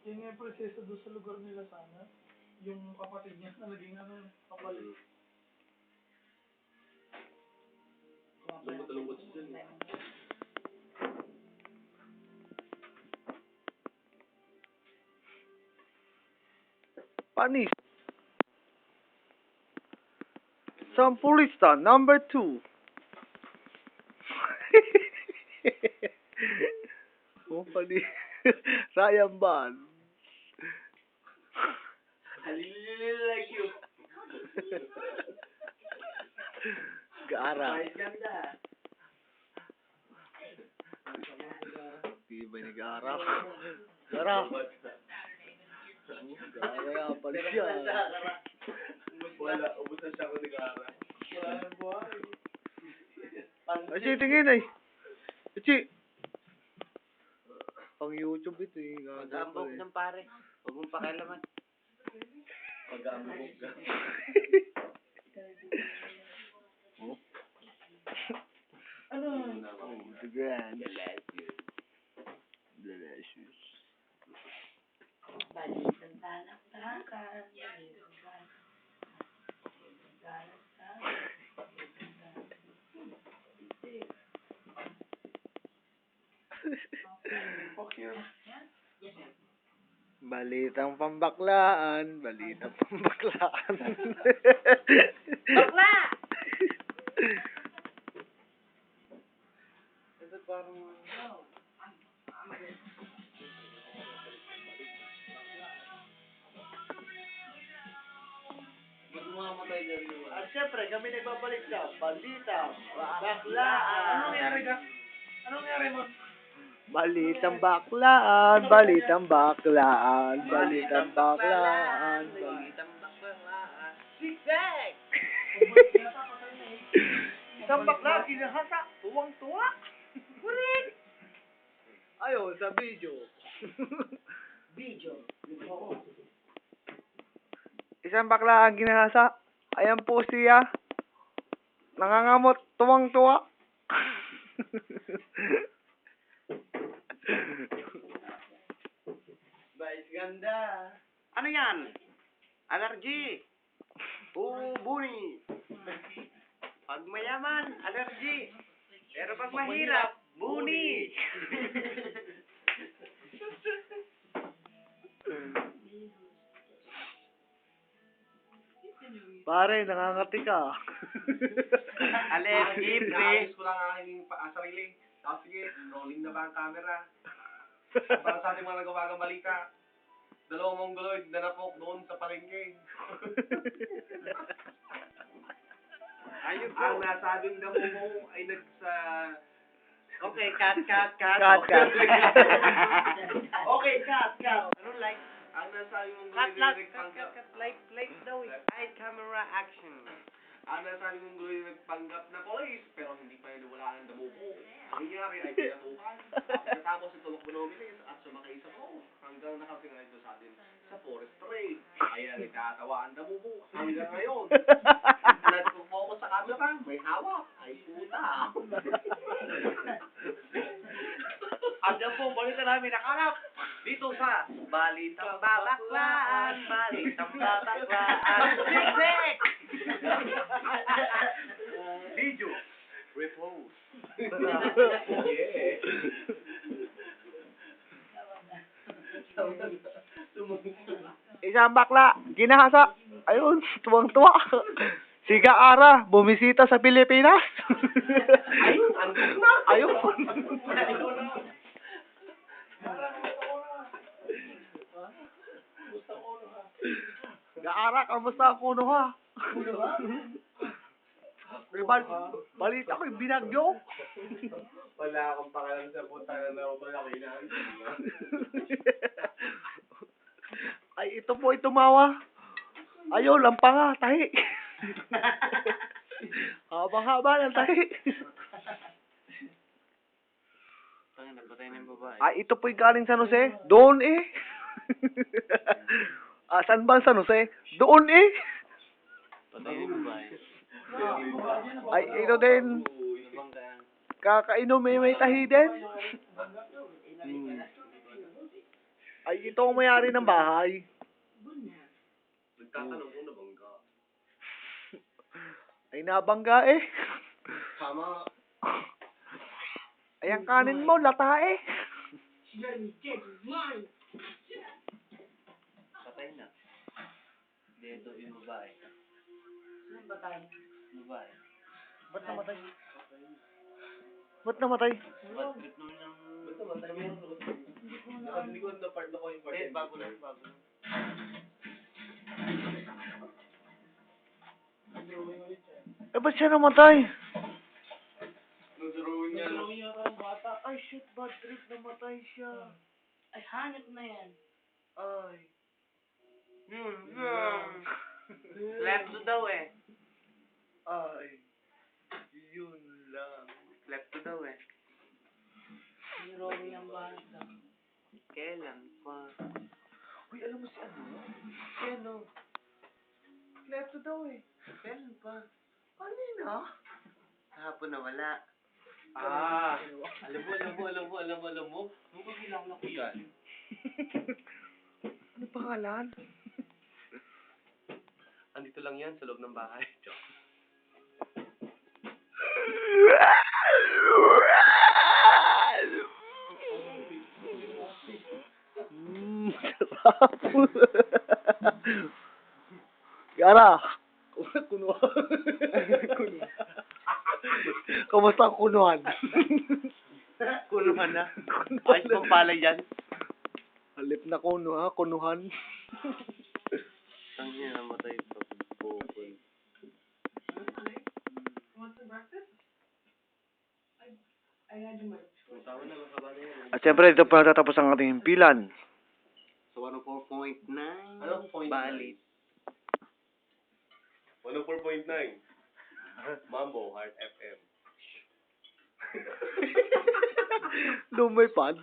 Yung nga proseso doon sa lugar nila sana, yung kapatid niya na naging kapalit. Lumot-lumot siya dun. Panis. Sampulista number 2. Oh, panis. Ryan Ban. Halililil like you. Gara. Kahit ganda. Di ba nag-ara? Gara. Gara nga pala siya. Wala, ubos na siya kung nag-aara. Wala na buhay. Kasi tingin ay. Kasi. Pang YouTube ito eh. Mag-aambok ng pare. Huwag mong pakialaman. Mag-aambok ka. Oh. Ano? Oh, the grand. Delicious. Balitan tanak-takan, balitan Fuck you. Balitang pambaklaan. Balitang pambaklaan. Bakla! Ito parang... Ba't mamamatay dyan yung... At syempre, kami nagbabalik sa Balitang Anong nangyari ka? Anong nangyari mo? Balitang baklaan, balitang baklaan, balitang baklaan. Balitang baklaan. Zigzag! Isang bakla, kinahasa, tuwang-tuwa. Kurik! Ayun, sa video. Video. Isang bakla ang ginahasa. Ayan po siya. Nangangamot, tuwang-tuwa. Bais ganda. Ano yan? Allergy. Buni. Pag mayaman, allergy. Pero pag mahirap, buni. Pare, nangangati ka. Allergy, pre. Naayos ko lang ang aking sarili. Tapos sige, rolling na ba ang camera? Para sa ating mga nagawagang balita. Dalawang mongoloid na napok doon sa palengke. Ayun Ang po. nasabing damo mo ay nagsa... Okay, cut. Cut. Okay, cut. Ano like? Ang nasabing mongoloid Cut, ay cut. nagpanggap. Like daw. Ay, camera action. Ang nasabing mongoloid ay nagpanggap na polis, pero hindi pa yun wala ng damo mo. Ang nangyari ay pinatukan. Tapos ito magbunomilis at sumakay sa mo. Hanggang nakarating na ito sa atin sa forest trail. Kaya nagkatawa ang damo mo. Hanggang ngayon. Nag-focus sa camera, may hawak. Ay puta. At yan po, balita namin nakalap dito sa Balitang Babaklaan, Balitang Babaklaan, Zigzag! Video, repost. Yeah. Isang bakla, ginahasa. Ayun, tuwang-tuwa. Siga Ara, bumisita sa Pilipinas. Ayun, ang ganda. Ayun. Gaara, kamusta ang kuno ha? May balita ko yung binagyo. Wala akong pakalam sa puta na napapakinan. Ay, ito po, tumawa. Ayun, lampa nga, tahi. Habang-haba ng tahi. Tangin, napatay na yung babae. Ay, ito po'y galing San Jose. Doon eh. Saan ba San Jose? Doon eh. Patay na yung babae. Ay, ito din. Ano bang kaya? Kakainom may tahi din. Ay, ito ang may-ari ng bahay. Nagtatanong kung nabangga. Ay, nabangga eh. Tama. Ay, ang kanin mo, lata eh. Patay na. Dito yung babae. Sino ba tayo? Babae. Ba't namatay? Ba't namatay? Bad trip naman yung... Ba't naman tayo meron? Nakadinig ko na part na ko yung part. Bago lang, bago lang. Drawing ulit siya. Eh, ba't siya namatay? Nung drawing niya, Drawing niya ang bata. Ay, shit, bad trip, namatay siya. Ay, hanap na yan. Ay. Yun lang. Left to daw eh. Ay. Yun lang. Left to daw eh. Drawing ang bata. Kailan pa? Uy, alam mo si ano? Si ano? Left daw eh. Kailan pa? Kanina? Kahapon na wala. Alam mo. Nung pagkilala ko yan. Ano pangalan? andito lang yan sa loob ng bahay. Sarap. Yara. Kunuhan. Kamusta ang kunuhan? Kunuhan na. Ayos pang palay yan. Halip na kunuhan. Ang niya namatay pa. Bukol. At syempre, dito pa natatapos ang ating himpilan. So, 104.9. Ano? Point Balit. 104.9. Mambo, Heart FM. Lumay pan.